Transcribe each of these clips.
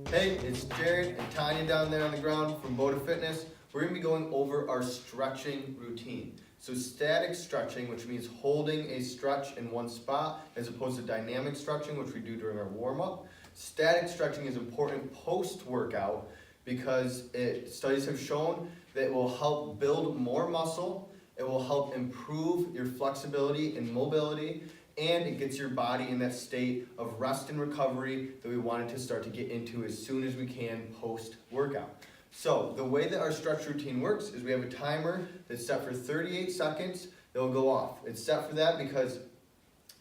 Hey, it's Jared and Tanya down there on the ground from Bota Fitness. We're going to be going over our stretching routine. So static stretching, which means holding a stretch in one spot, as opposed to dynamic stretching, which we do during our warm-up. Static stretching is important post-workout because studies have shown that it will help build more muscle, it will help improve your flexibility and mobility, and it gets your body in that state of rest and recovery that we wanted to start to get into as soon as we can post-workout. So the way that our stretch routine works is we have a timer that's set for 38 seconds that will go off. It's set for that because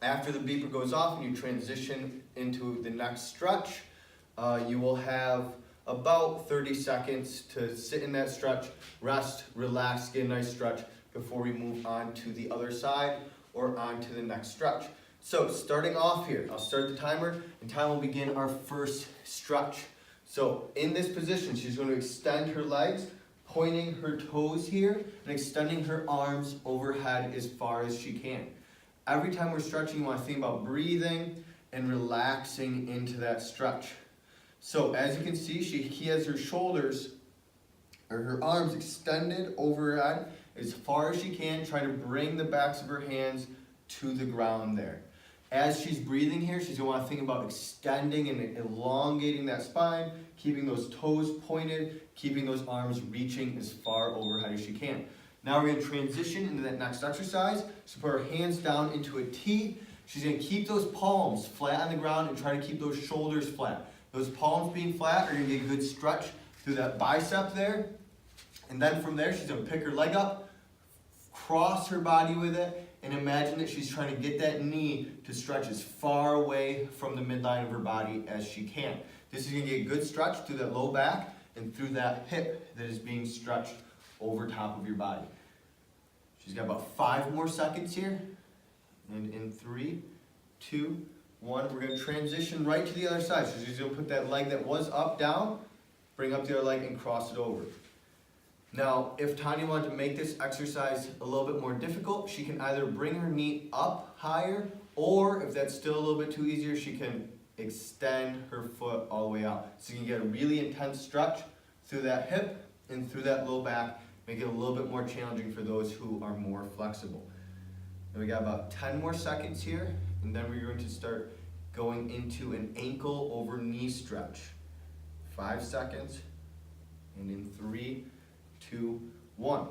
after the beeper goes off and you transition into the next stretch, you will have about 30 seconds to sit in that stretch, rest, relax, get a nice stretch before we move on to the other side or on to the next stretch. So starting off here, I'll start the timer and time will begin our first stretch. So in this position, she's going to extend her legs, pointing her toes here and extending her arms overhead as far as she can. Every time we're stretching, you want to think about breathing and relaxing into that stretch. So as you can see, she has her shoulders or her arms extended overhead as far as she can, trying to bring the backs of her hands to the ground there. As she's breathing here, she's going to want to think about extending and elongating that spine, keeping those toes pointed, keeping those arms reaching as far overhead as she can. Now we're going to transition into that next exercise. So put her hands down into a T. She's going to keep those palms flat on the ground and try to keep those shoulders flat. Those palms being flat are going to get a good stretch through that bicep there. And then from there, she's going to pick her leg up, cross her body with it, and imagine that she's trying to get that knee to stretch as far away from the midline of her body as she can. This is going to get a good stretch through that low back and through that hip that is being stretched over top of your body. She's got about 5 more seconds here. And in 3, 2, 1, we're going to transition right to the other side. So she's going to put that leg that was up, down, bring up the other leg and cross it over. Now, if Tanya wanted to make this exercise a little bit more difficult, she can either bring her knee up higher, or if that's still a little bit too easier, she can extend her foot all the way out. So you can get a really intense stretch through that hip and through that low back, make it a little bit more challenging for those who are more flexible. And we got about 10 more seconds here, and then we're going to start going into an ankle over knee stretch. 5 seconds, and in 3, 2, 1.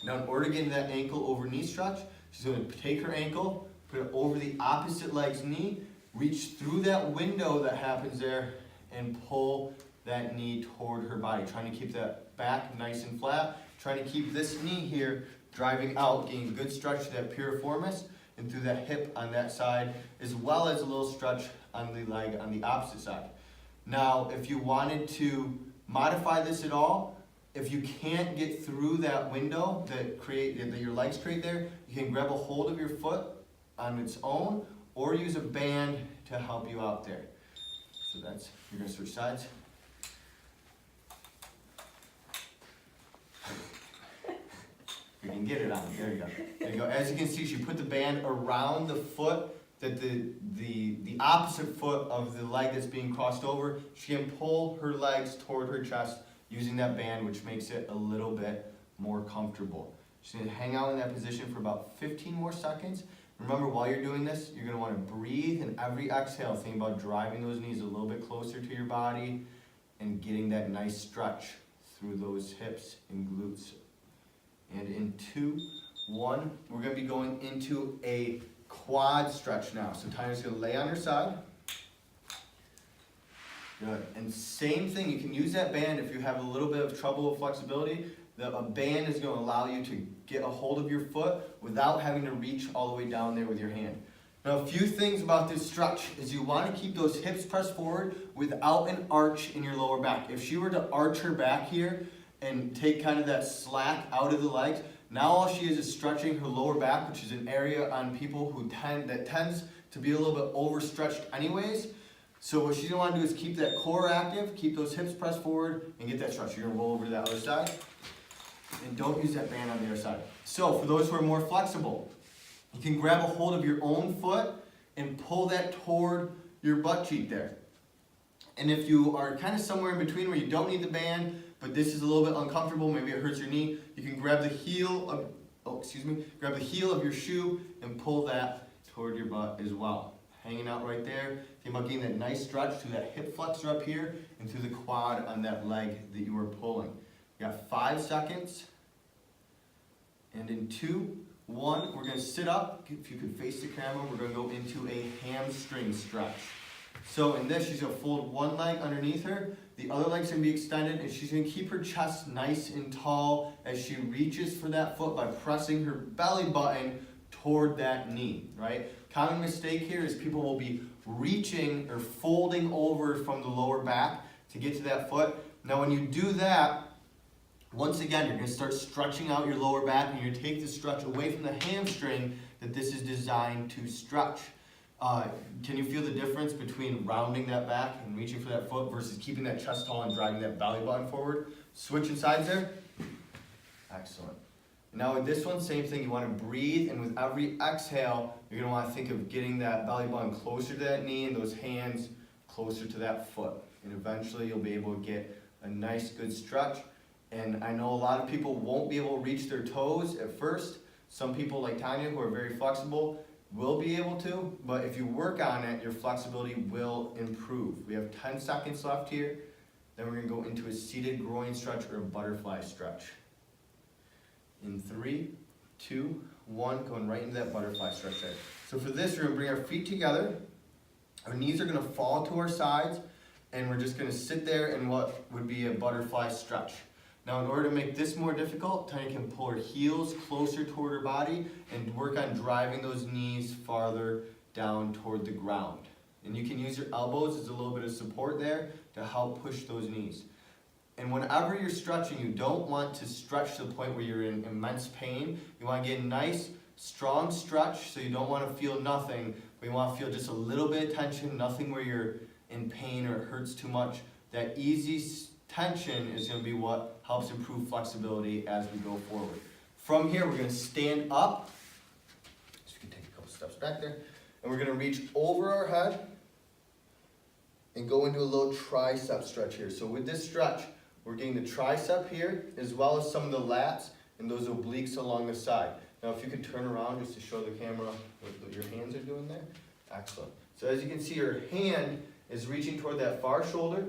Now in order to get into that ankle over knee stretch, she's going to take her ankle, put it over the opposite leg's knee, reach through that window that happens there, and pull that knee toward her body, trying to keep that back nice and flat, trying to keep this knee here driving out, getting a good stretch to that piriformis and through that hip on that side, as well as a little stretch on the leg on the opposite side. Now, if you wanted to modify this at all, if you can't get through that window that your legs create there, you can grab a hold of your foot on its own or use a band to help you out there. So that's, you're going to switch sides. You can get it on. There you go. There you go. As you can see, she put the band around the foot that the opposite foot of the leg that's being crossed over. She can pull her legs toward her chest using that band, which makes it a little bit more comfortable. She's going to hang out in that position for about 15 more seconds. Remember, while you're doing this, you're going to want to breathe, and every exhale, think about driving those knees a little bit closer to your body and getting that nice stretch through those hips and glutes. And in 2, 1, we're going to be going into a quad stretch now. So Tanya's going to lay on her side. Good. And same thing, you can use that band if you have a little bit of trouble with flexibility. A band is going to allow you to get a hold of your foot without having to reach all the way down there with your hand. Now, a few things about this stretch is you want to keep those hips pressed forward without an arch in your lower back. If she were to arch her back here and take kind of that slack out of the legs, now all she is stretching her lower back, which is an area on people who tends to be a little bit overstretched anyways. So what she's going to want to do is keep that core active, keep those hips pressed forward, and get that stretch. You're going to roll over to that other side. And don't use that band on the other side. So for those who are more flexible, you can grab a hold of your own foot and pull that toward your butt cheek there. And if you are kind of somewhere in between where you don't need the band, but this is a little bit uncomfortable, maybe it hurts your knee, you can grab the heel of, grab the heel of your shoe and pull that toward your butt as well. Hanging out right there. Think about getting that nice stretch through that hip flexor up here and through the quad on that leg that you were pulling. You got 5 seconds. And in 2, 1, we're going to sit up. If you can face the camera, we're going to go into a hamstring stretch. So in this, she's going to fold one leg underneath her, the other leg's going to be extended, and she's going to keep her chest nice and tall as she reaches for that foot by pressing her belly button toward that knee, right? Common mistake here is people will be reaching or folding over from the lower back to get to that foot. Now when you do that, once again, you're going to start stretching out your lower back, and you're going to take the stretch away from the hamstring that this is designed to stretch. Can you feel the difference between rounding that back and reaching for that foot versus keeping that chest tall and dragging that belly button forward? Switching sides there. Excellent. Now with this one, same thing. You want to breathe, and with every exhale, you're going to want to think of getting that belly button closer to that knee and those hands closer to that foot. And eventually you'll be able to get a nice good stretch. And I know a lot of people won't be able to reach their toes at first. Some people like Tanya, who are very flexible, will be able to, but if you work on it, your flexibility will improve. We have 10 seconds left here. Then we're going to go into a seated groin stretch or a butterfly stretch. In 3, 2, 1, going right into that butterfly stretch there. So for this, we're going to bring our feet together. Our knees are going to fall to our sides, and we're just going to sit there in what would be a butterfly stretch. Now in order to make this more difficult, Tanya can pull her heels closer toward her body and work on driving those knees farther down toward the ground. And you can use your elbows as a little bit of support there to help push those knees. And whenever you're stretching, you don't want to stretch to the point where you're in immense pain. You want to get a nice, strong stretch, so you don't want to feel nothing, but you want to feel just a little bit of tension, nothing where you're in pain or it hurts too much. That easy tension is going to be what helps improve flexibility as we go forward. From here, we're going to stand up. So you can take a couple steps back there. And we're going to reach over our head and go into a little tricep stretch here. So with this stretch, we're getting the tricep here, as well as some of the lats and those obliques along the side. Now if you could turn around just to show the camera what your hands are doing there. Excellent. So as you can see, her hand is reaching toward that far shoulder.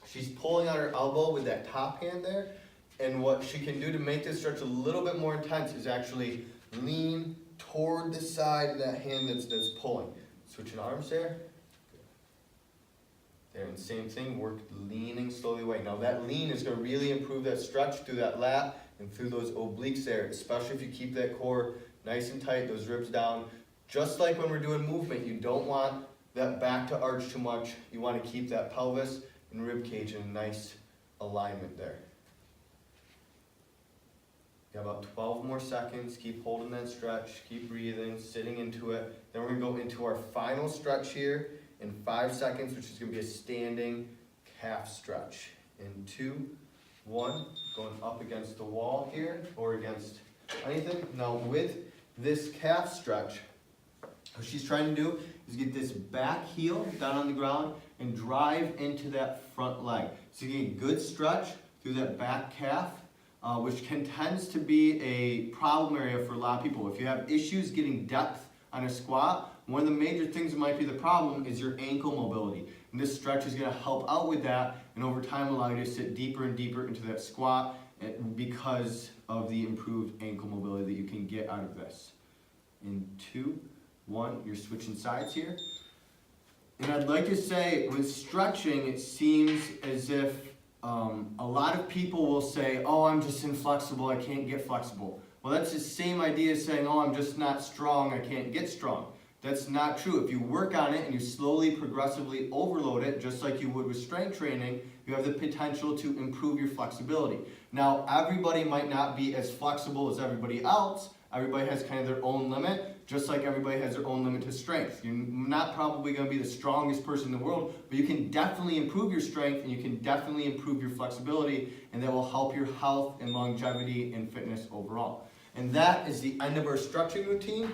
She's pulling on her elbow with that top hand there. And what she can do to make this stretch a little bit more intense is actually lean toward the side of that hand that's pulling. Switching arms there. There, and same thing, work leaning slowly away. Now that lean is going to really improve that stretch through that lat and through those obliques there, especially if you keep that core nice and tight, those ribs down. Just like when we're doing movement, you don't want that back to arch too much. You want to keep that pelvis and rib cage in a nice alignment there. You have about 12 more seconds. Keep holding that stretch, keep breathing, sitting into it. Then we're going to go into our final stretch here in 5 seconds, which is going to be a standing calf stretch. In 2, 1, going up against the wall here or against anything. Now with this calf stretch, what she's trying to do is get this back heel down on the ground and drive into that front leg. So you get a good stretch through that back calf, which tends to be a problem area for a lot of people. If you have issues getting depth on a squat, one of the major things that might be the problem is your ankle mobility. And this stretch is going to help out with that, and over time allow you to sit deeper and deeper into that squat because of the improved ankle mobility that you can get out of this. In 2, 1, you're switching sides here. And I'd like to say, with stretching, it seems as if a lot of people will say, oh, I'm just inflexible, I can't get flexible. Well, that's the same idea as saying, oh, I'm just not strong, I can't get strong. That's not true. If you work on it and you slowly, progressively overload it, just like you would with strength training, you have the potential to improve your flexibility. Now, everybody might not be as flexible as everybody else. Everybody has kind of their own limit, just like everybody has their own limit to strength. You're not probably going to be the strongest person in the world, but you can definitely improve your strength and you can definitely improve your flexibility, and that will help your health and longevity and fitness overall. And that is the end of our stretching routine.